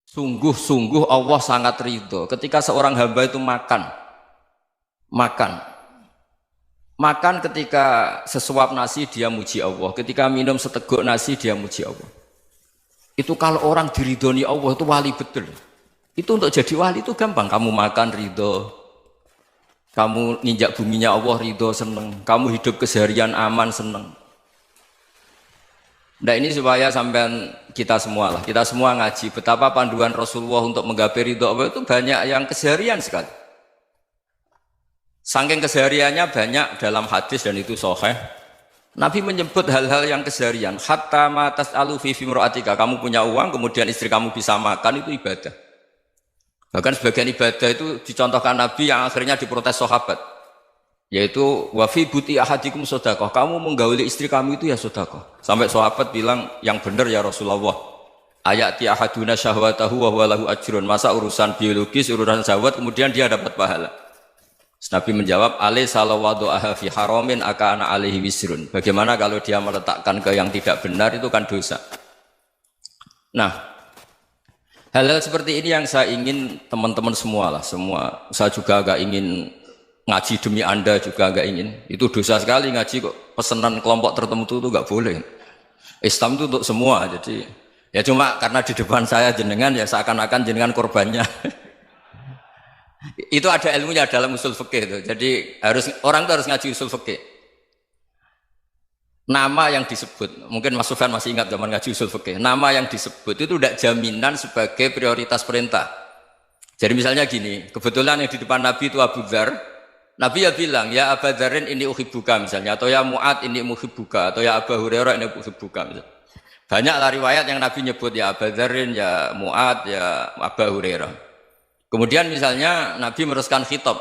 Sungguh-sungguh Allah sangat ridho ketika seorang hamba itu makan, ketika sesuap nasi dia muji Allah, ketika minum seteguk nasi dia muji Allah. Itu kalau orang diridhoni Allah itu wali betul. Itu untuk jadi wali itu gampang. Kamu makan ridho, kamu nginjak buminya Allah ridho seneng, kamu hidup keseharian aman seneng. Nah ini supaya sampean kita semua ngaji betapa panduan Rasulullah untuk menggapai ridho Allah itu banyak yang keseharian sekali. Saking kesehariannya banyak dalam hadis dan itu sahih. Nabi menyebut hal-hal yang keseharian. Hatta ma tas'alu fi imra'atika, kamu punya uang kemudian istri kamu bisa makan itu ibadah. Bahkan sebagian ibadah itu dicontohkan Nabi yang akhirnya diprotes sahabat. Yaitu wa fi buti ahadikum sedekah, kamu menggauli istri kamu itu ya sedekah. Sampai sahabat bilang yang benar ya Rasulullah. Ayati ahaduna syahwatahu wa huwa lahu ajrun. Masa urusan biologis, urusan syahwat kemudian dia dapat pahala. Nabi menjawab, alai salawadu'aha fi haramin akana alaihi wisrun. Bagaimana kalau dia meletakkan ke yang tidak benar itu kan dosa. Nah, hal-hal seperti ini yang saya ingin teman-teman semua lah, semua. Saya juga agak ingin ngaji demi Anda juga agak ingin. Itu dosa sekali ngaji kok pesanan kelompok tertentu itu enggak boleh. Islam itu untuk semua. Jadi ya cuma karena di depan saya jenengan ya seakan-akan jenengan korbannya. Itu ada ilmunya dalam usul fikih itu. Jadi orang itu harus ngaji usul fikih. Nama yang disebut, mungkin Mas Sufyan masih ingat zaman ngaji usul fikih. Nama yang disebut itu tidak jaminan sebagai prioritas perintah. Jadi misalnya gini, kebetulan yang di depan Nabi itu Abu Dzar. Nabi ya bilang, ya Abu Dzarin ini uhibbuka misalnya, atau ya Mu'ad ini uhibbuka, atau ya Abu Hurairah ini uhibbuka misalnya. Banyaklah riwayat yang Nabi nyebut ya Abu Dzarin, ya Mu'ad, ya Abu Hurairah. Kemudian misalnya Nabi meneruskan khitab,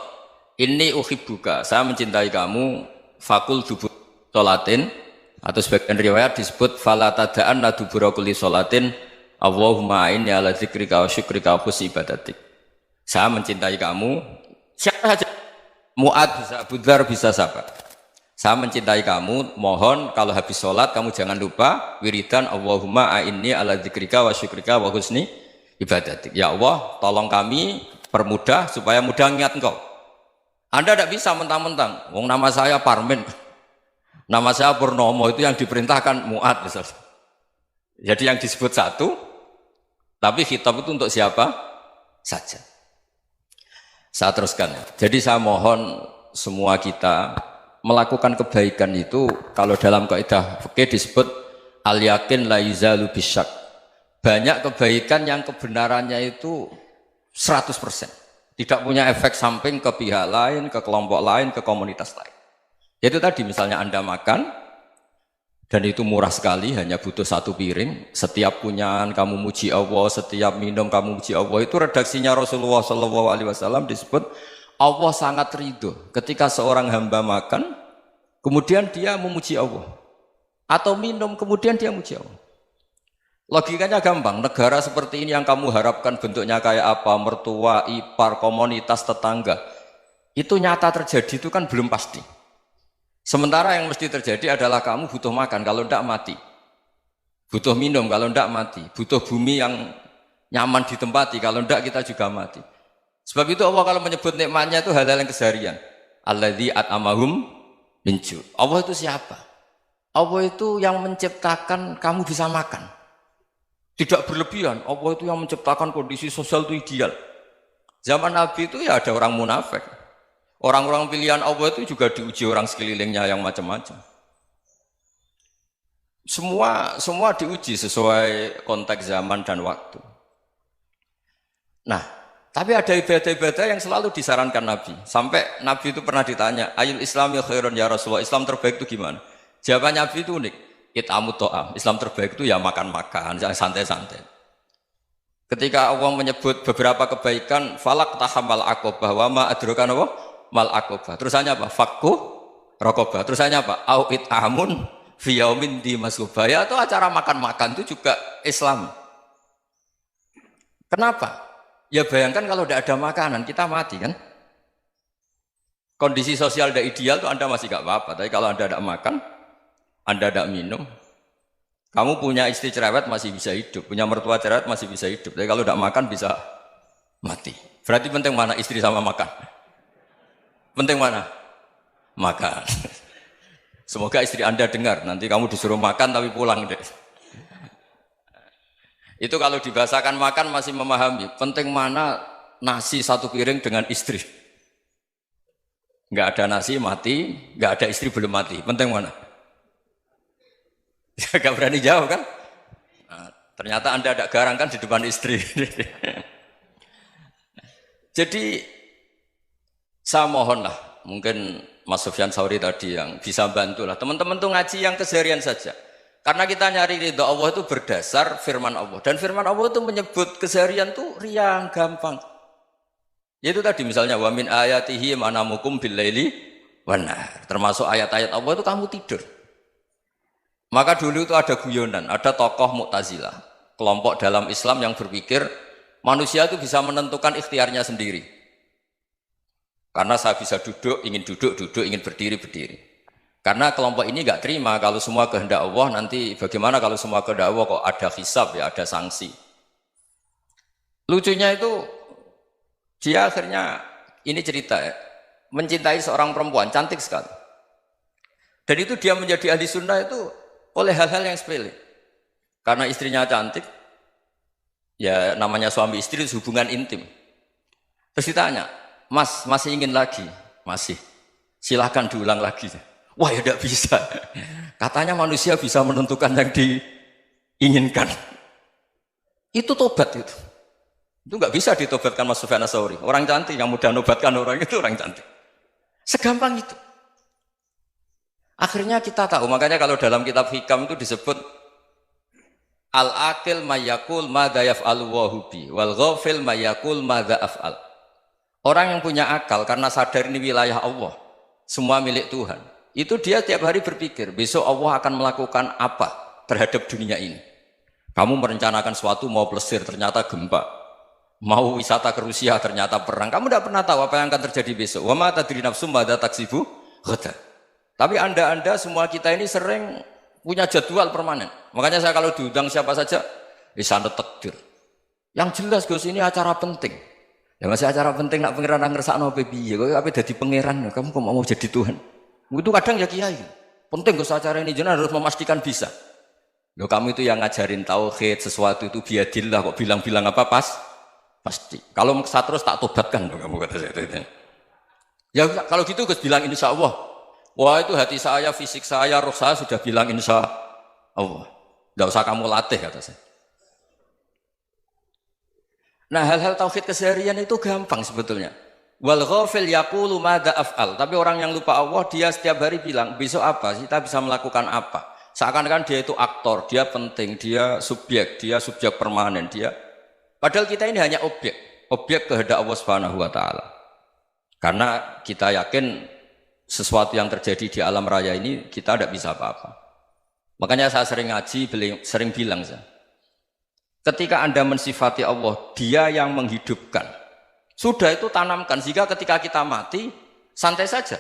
ini uhibbuka, saya mencintai kamu, fakul dubur sholatin, atau sebagian riwayat disebut falatadaan la dubura kulli sholatin, Allahumma inni ala dzikrika wa syukrika wa husni ibadatik. Saya mencintai kamu, siapa saja. Mu'ad bisa, Abu Dzar bisa siapa? Saya mencintai kamu, mohon kalau habis sholat kamu jangan lupa wiridan Allahumma a'inni ala dzikrika wa syukrika wa husni ibadatik. Ya Allah, tolong kami permudah supaya mudah ingat engkau. Anda tidak bisa mentang-mentang, wong nama saya Parmin, nama saya Purnomo, itu yang diperintahkan Mu'ad misalnya. Jadi yang disebut satu, tapi khitab itu untuk siapa saja. Saya teruskan ya. Jadi saya mohon semua kita melakukan kebaikan itu kalau dalam kaidah fikih disebut al yakin la yuzalu bisyak. Banyak kebaikan yang kebenarannya itu 100%. Tidak punya efek samping ke pihak lain, ke kelompok lain, ke komunitas lain. Itu tadi misalnya Anda makan dan itu murah sekali, hanya butuh satu piring. Setiap punyaan kamu muji Allah, setiap minum kamu muji Allah. Itu redaksinya Rasulullah SAW disebut Allah sangat ridho ketika seorang hamba makan, kemudian dia memuji Allah. Atau minum, kemudian dia muji Allah. Logikanya gampang, negara seperti ini yang kamu harapkan bentuknya kayak apa, mertua, ipar, komunitas, tetangga. Itu nyata terjadi itu kan belum pasti. Sementara yang mesti terjadi adalah kamu butuh makan, kalau tidak mati. Butuh minum, kalau tidak mati. Butuh bumi yang nyaman ditempati, kalau tidak kita juga mati. Sebab itu Allah kalau menyebut nikmatnya itu hal-hal yang keseharian. Alladzi at'amahum min ju'. Allah itu siapa? Allah itu yang menciptakan kamu bisa makan. Tidak berlebihan. Allah itu yang menciptakan kondisi sosial itu ideal. Zaman Nabi itu ya ada orang munafik. Orang-orang pilihan Allah itu juga diuji orang sekelilingnya yang macam-macam. Semua diuji sesuai konteks zaman dan waktu. Nah, tapi ada ibadah-ibadah yang selalu disarankan Nabi. Sampai Nabi itu pernah ditanya, ayul islami khairun ya Rasulullah, Islam terbaik itu gimana? Jawaban Nabi itu unik. It'amut to'am. Islam terbaik itu ya makan-makan, jangan santai-santai. Ketika Allah menyebut beberapa kebaikan, falak tahamal aqobah wa ma adraka mal aqobah. Terusannya apa? Fakku raqobah. Terusannya apa? Au it'amun fi yaumin di masubah. Ya, atau acara makan-makan itu juga Islam. Kenapa? Ya bayangkan kalau tidak ada makanan, kita mati kan? Kondisi sosial tidak ideal itu Anda masih gak apa-apa. Tapi kalau Anda tidak makan, Anda tidak minum, Kamu punya istri cerewet masih bisa hidup, punya mertua cerewet masih bisa hidup. Tapi kalau tidak makan bisa mati. Berarti penting mana istri sama makan? Penting mana? Makan. Semoga istri Anda dengar, nanti kamu disuruh makan tapi pulang deh. Itu kalau dibahasakan makan masih memahami. Penting mana nasi satu piring dengan istri. Nggak ada nasi mati, nggak ada istri belum mati. Penting mana? Gak berani jawab kan? Nah, ternyata Anda ada garang kan di depan istri. Jadi saya mohonlah, mungkin Mas Sufyan Sauri tadi yang bisa bantulah. Teman-teman tuh ngaji yang keseharian saja. Karena kita nyari ridha Allah itu berdasar firman Allah. Dan firman Allah itu menyebut keseharian tuh riang, gampang. Yaitu tadi misalnya wa min ayatihi manamukum bil laili wan nahar. Termasuk ayat-ayat Allah itu kamu tidur. Maka dulu itu ada guyonan, ada tokoh Mu'tazilah, kelompok dalam Islam yang berpikir manusia itu bisa menentukan ikhtiarnya sendiri. Karena saya bisa duduk, ingin duduk, ingin berdiri, berdiri. Karena kelompok ini nggak terima kalau semua kehendak Allah, nanti bagaimana kalau semua kehendak Allah kok ada hisab ya, ada sanksi. Lucunya itu dia akhirnya, ini cerita ya, mencintai seorang perempuan, cantik sekali. Dan itu dia menjadi ahli sunnah itu oleh hal-hal yang sepele. Karena istrinya cantik, ya namanya suami istri itu hubungan intim. Terus ditanya, Mas, masih ingin lagi? Masih. Silahkan diulang lagi. Wah ya tidak bisa. Katanya manusia bisa menentukan yang diinginkan. Itu tobat itu. Itu nggak bisa ditobatkan Mas Sufyan Ats-Tsauri. Orang cantik yang mudah nobatkan orang itu orang cantik. Segampang itu. Akhirnya kita tahu, makanya kalau dalam kitab Hikam itu disebut al-aqil mayyakul madza yaf'alu wa hubi wal ghafil mayyakul madza af'al. Orang yang punya akal karena sadar ini wilayah Allah, semua milik Tuhan. Itu dia tiap hari berpikir, besok Allah akan melakukan apa terhadap dunia ini. Kamu merencanakan sesuatu mau plesir, ternyata gempa. Mau wisata ke Rusia, ternyata perang. Kamu tidak pernah tahu apa yang akan terjadi besok. Wa ma tadri nafsum madza taksibu ghadan. Tapi anda semua kita ini sering punya jadwal permanen. Makanya saya kalau diundang siapa saja, sanad takdir. Yang jelas Gus ini acara penting. Ya masih acara penting nak pangeran ngersakno piye? Kowe ape dadi pangeran? Kamu kok mau jadi Tuhan? Itu kadang ya kiai. Penting Gus acara ini jenengan harus memastikan bisa. Loh kamu itu yang ngajarin tauhid, sesuatu itu biadillah kok bilang-bilang apa pasti. Kalau saya terus tak tobatkan loh kamu kata saya itu. Ya kalau gitu Gus bilang insya Allah. Wah itu hati saya, fisik saya, roh saya sudah bilang insya Allah. Tidak usah kamu latih kata saya. Nah hal-hal tauhid keseharian itu gampang sebetulnya. Wal ghafil yaqulu madza af'al. Tapi orang yang lupa Allah dia setiap hari bilang besok apa? Kita bisa melakukan apa? Seakan-akan dia itu aktor, dia penting, dia subjek permanen, dia. Padahal kita ini hanya objek kehendak Allah Subhanahu wa taala. Karena kita yakin sesuatu yang terjadi di alam raya ini kita tidak bisa apa-apa. Makanya saya sering ngaji, sering bilang saya, ketika Anda mensifati Allah, dia yang menghidupkan. Sudah itu tanamkan, sehingga ketika kita mati, santai saja.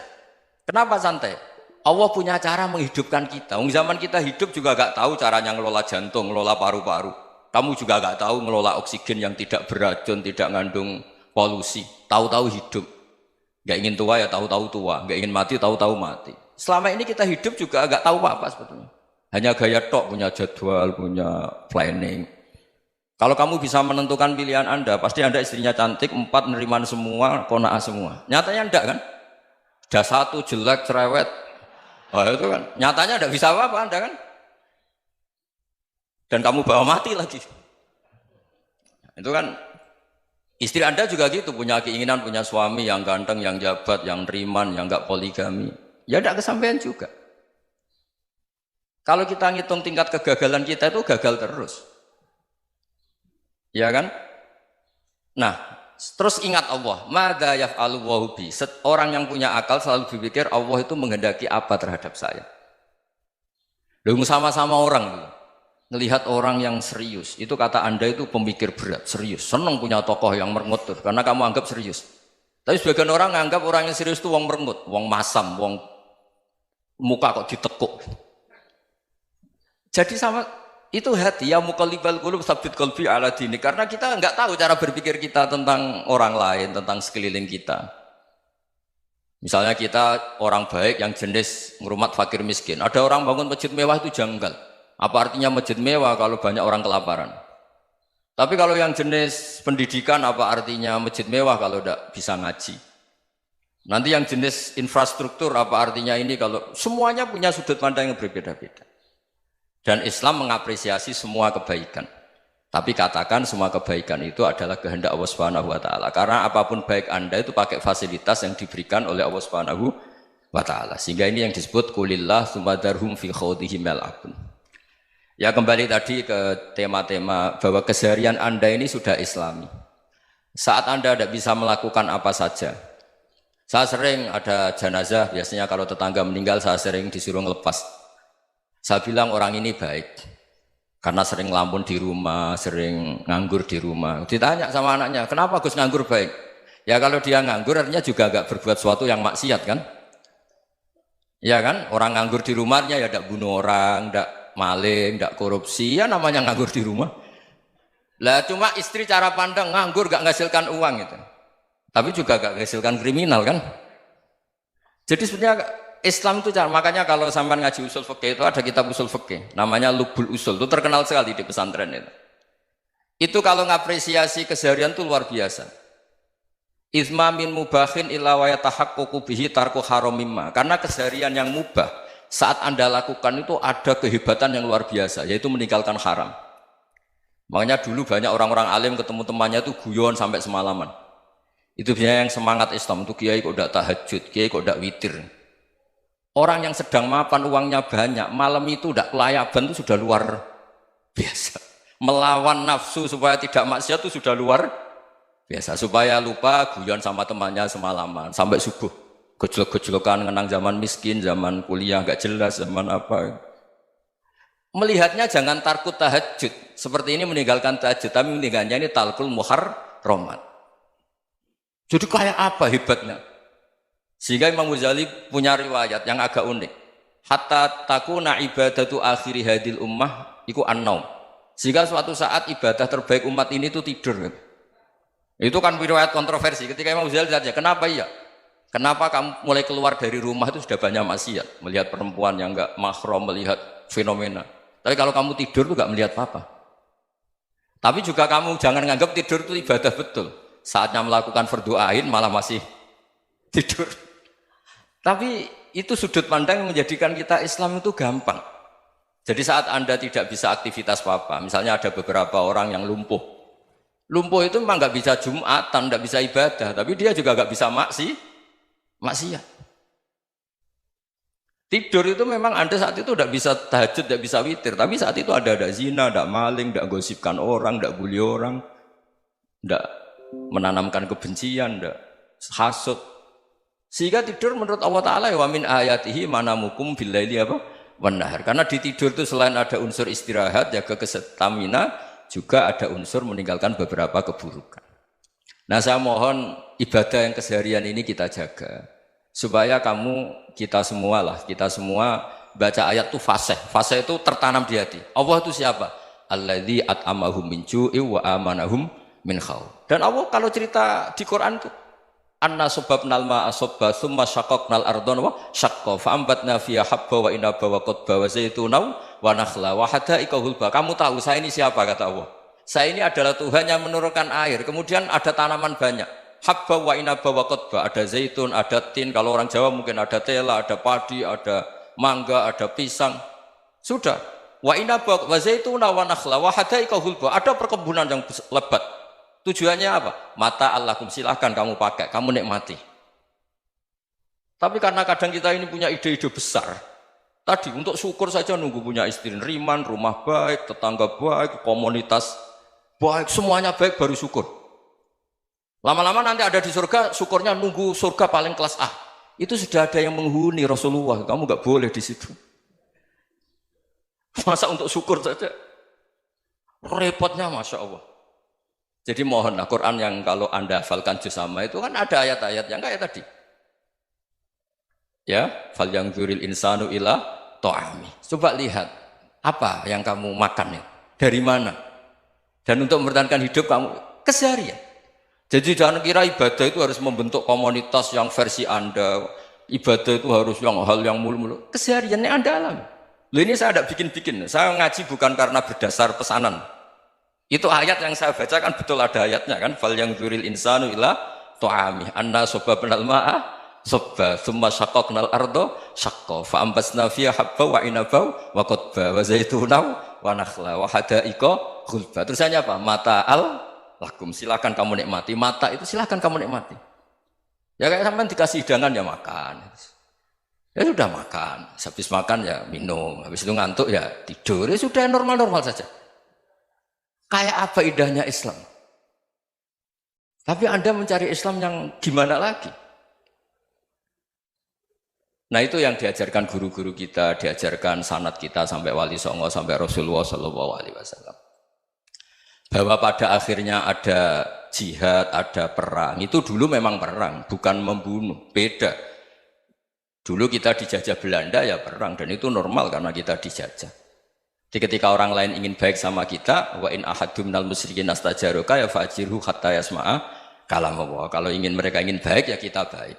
Kenapa santai? Allah punya cara menghidupkan kita. Zaman kita hidup juga gak tahu caranya ngelola jantung, ngelola paru-paru. Kamu juga gak tahu ngelola oksigen yang tidak beracun, tidak mengandung polusi. Tahu-tahu hidup. Gak ingin tua ya tahu-tahu tua, gak ingin mati tahu-tahu mati. Selama ini kita hidup juga agak tahu apa sebetulnya. Hanya gaya tok, punya jadwal, punya planning. Kalau kamu bisa menentukan pilihan Anda, pasti Anda istrinya cantik, 4 neriman semua, qanaah semua. Nyatanya enggak kan? Ada 1 jelek, cerewet. Oh itu kan, nyatanya enggak bisa apa-apa Anda kan? Dan kamu bawa mati lagi. Itu kan istri Anda juga gitu, punya keinginan punya suami yang ganteng, yang jabat, yang neriman, yang enggak poligami. Ya enggak kesampaian juga. Kalau kita ngitung tingkat kegagalan kita itu gagal terus. Ya kan? Nah, terus ingat Allah, madza yaf'alu wa hubi. Orang yang punya akal selalu berpikir Allah itu menghendaki apa terhadap saya. Lalu sama-sama orang ngelihat orang yang serius, itu kata Anda itu pemikir berat, serius, senang punya tokoh yang merengut tuh, karena kamu anggap serius. Tapi sebagian orang anggap orang yang serius itu wong merengut, wong masam, wong muka kok ditekuk. Jadi sama itu hati ya muqallibal qulub tsabbit qalbi ala dinik, karena kita nggak tahu cara berpikir kita tentang orang lain, tentang sekeliling kita. Misalnya kita orang baik yang jenis ngrumat fakir miskin, ada orang bangun masjid mewah itu janggal. Apa artinya masjid mewah kalau banyak orang kelaparan? Tapi kalau yang jenis pendidikan, apa artinya masjid mewah kalau tidak bisa ngaji? Nanti yang jenis infrastruktur, apa artinya ini kalau semuanya punya sudut pandang yang berbeda-beda. Dan Islam mengapresiasi semua kebaikan. Tapi katakan semua kebaikan itu adalah kehendak Allah Subhanahu wa taala. Karena apapun baik Anda itu pakai fasilitas yang diberikan oleh Allah Subhanahu wa taala. Sehingga ini yang disebut qulillah tsumma darhum fi khawdihim yal'abun. Ya kembali tadi ke tema-tema bahwa keseharian Anda ini sudah Islami. Saat Anda tidak bisa melakukan apa saja. Saya sering ada jenazah, biasanya kalau tetangga meninggal saya sering disuruh ngelepas. Saya bilang orang ini baik. Karena sering ngelamun di rumah, sering nganggur di rumah. Ditanya sama anaknya, kenapa Gus nganggur baik? Ya kalau dia nganggur artinya juga agak berbuat sesuatu yang maksiat kan? Ya kan? Orang nganggur di rumahnya ya tidak bunuh orang, tidak maling, tidak korupsi, ya namanya nganggur di rumah. Lah cuma istri cara pandang nganggur gak menghasilkan uang itu. Tapi juga gak menghasilkan kriminal kan? Jadi sebenarnya Islam itu makanya kalau sampai ngaji usul fikih itu ada kitab usul fikih namanya Lubul Usul, itu terkenal sekali di pesantren itu. Itu kalau ngapresiasi keseharian itu luar biasa. Izma min mubahin illa wa yatahaqqaqu bihi tarku haramimma. Karena keseharian yang mubah saat Anda lakukan itu ada kehebatan yang luar biasa, yaitu meninggalkan haram. Makanya dulu banyak orang-orang alim ketemu temannya itu guyon sampai semalaman. Itu biasanya yang semangat Islam itu kiai kok tidak tahajud, kiai kok tidak witir. Orang yang sedang mapan uangnya banyak, malam itu tidak kelayaban itu sudah luar biasa. Melawan nafsu supaya tidak maksiat itu sudah luar biasa. Supaya lupa guyon sama temannya semalaman sampai subuh. Gejlok-gejlokan ngenang zaman miskin, zaman kuliah nggak jelas, zaman apa. Melihatnya jangan tarkut tahajud. Seperti ini meninggalkan tahajud, tapi meninggalnya ini talkul muharramat. Jadi kayak apa hebatnya? Sehingga Imam Ghazali punya riwayat yang agak unik. Hatta takuna ibadatu akhiri hadil ummah iku an-naum. Sehingga suatu saat ibadah terbaik umat ini itu tidur. Itu kan riwayat kontroversi. Ketika Imam Ghazali tanya, kenapa iya? Kenapa kamu mulai keluar dari rumah itu sudah banyak maksiat? Melihat perempuan yang enggak mahram, melihat fenomena. Tapi kalau kamu tidur itu enggak melihat apa-apa. Tapi juga kamu jangan nganggap tidur itu ibadah betul. Saatnya melakukan fardu ain malah masih tidur. Tapi itu sudut pandang yang menjadikan kita Islam itu gampang. Jadi saat Anda tidak bisa aktivitas apa-apa, misalnya ada beberapa orang yang lumpuh. Lumpuh itu memang nggak bisa Jumatan, nggak bisa ibadah, tapi dia juga nggak bisa maksiat. Tidur itu memang Anda saat itu tidak bisa tahajud, tidak bisa witir, tapi saat itu ada zina, ada maling, tidak gosipkan orang, tidak bully orang, tidak menanamkan kebencian, tidak hasud. Sehingga tidur menurut Allah Ta'ala wa min ayatihi manamukum billaili apa? Wan-nahar. Karena di tidur itu selain ada unsur istirahat, jaga kestamina, juga ada unsur meninggalkan beberapa keburukan. Nah saya mohon ibadah yang keseharian ini kita jaga. Supaya kita semua baca ayat itu fasih. Fasih itu tertanam di hati. Allah itu siapa? Alladzi at'amahum min ju'i wa amanahum min khauf. Dan Allah kalau cerita di Quran itu anna sababnal ma'a sabba thumma syaqaqnal ardana wa syaqqa fa ambatna fiha habba wa inaba wa qadba wa zaituna wa nakhla wa hadaika hulba. Kamu tahu saya ini siapa, kata Allah? Saya ini adalah Tuhan yang menurunkan air, kemudian ada tanaman banyak. Habba wa inaba wa qadba, ada zaitun, ada tin, kalau orang Jawa mungkin ada tela, ada padi, ada mangga, ada pisang. Sudah. Wa inaba wa zaituna wa nakhla wa hadaika hulba, ada perkebunan yang lebat. Tujuannya apa? Mata Allahkum, silahkan kamu pakai, kamu nikmati. Tapi karena kadang kita ini punya ide-ide besar. Tadi untuk syukur saja nunggu punya istri riman, rumah baik, tetangga baik, komunitas baik, semuanya baik baru syukur. Lama-lama nanti ada di surga, syukurnya nunggu surga paling kelas A. Itu sudah ada yang menghuni Rasulullah, kamu nggak boleh di situ. Masa untuk syukur saja? Repotnya Masya Allah. Jadi mohonlah Quran yang kalau Anda hafalkan juz sama itu kan ada ayat-ayat yang kayak tadi. Ya, fal yanzuril insanu ila ta'ami. Coba lihat. Apa yang kamu makan ya? Dari mana? Dan untuk mempertahankan hidup kamu keseharian. Jadi jangan kira ibadah itu harus membentuk komunitas yang versi Anda. Ibadah itu harus yang hal yang mulu-mulu. Kesehariannya Anda alami. Loh ini saya tidak bikin-bikin. Saya ngaji bukan karena berdasar pesanan. Itu ayat yang saya baca kan betul ada ayatnya kan. Fal yang dzuril insanu ila ta'ami. Anna sobabnal ma'a sobba thumma syaqqaqnal ardo syaqqa fa ambasna fiha habba wa inaba wa qadba wa zaituna wa nakhla wa hadaiqa ghulba. Terusannya apa? Mata'al lakum, silakan kamu nikmati. Mata itu silakan kamu nikmati. Ya kayak sampean dikasih hidangan ya makan. Ya sudah makan, habis makan ya minum, habis itu ngantuk ya tidur. Ya sudah normal-normal saja. Kayak apa indahnya Islam? Tapi Anda mencari Islam yang gimana lagi? Nah itu yang diajarkan guru-guru kita, diajarkan sanad kita sampai Wali Songo, sampai Rasulullah SAW. Bahwa pada akhirnya ada jihad, ada perang. Itu dulu memang perang, bukan membunuh, beda. Dulu kita dijajah Belanda ya perang, dan itu normal karena kita dijajah. Jadi ketika orang lain ingin baik sama kita, wa in ahadum minal musyrikin astajaroka ya fajirhu hatta yasma'a kalam Allah. Kalau mereka ingin baik ya kita baik.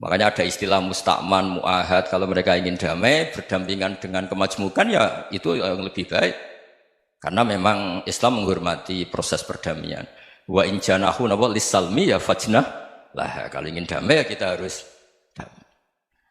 Makanya ada istilah musta'man, mu'ahad. Kalau mereka ingin damai, berdampingan dengan kemajmukan ya itu yang lebih baik. Karena memang Islam menghormati proses perdamaian. Wa in janahu lis-salmi ya fajnah lah. Kalau ingin damai ya kita harus damai.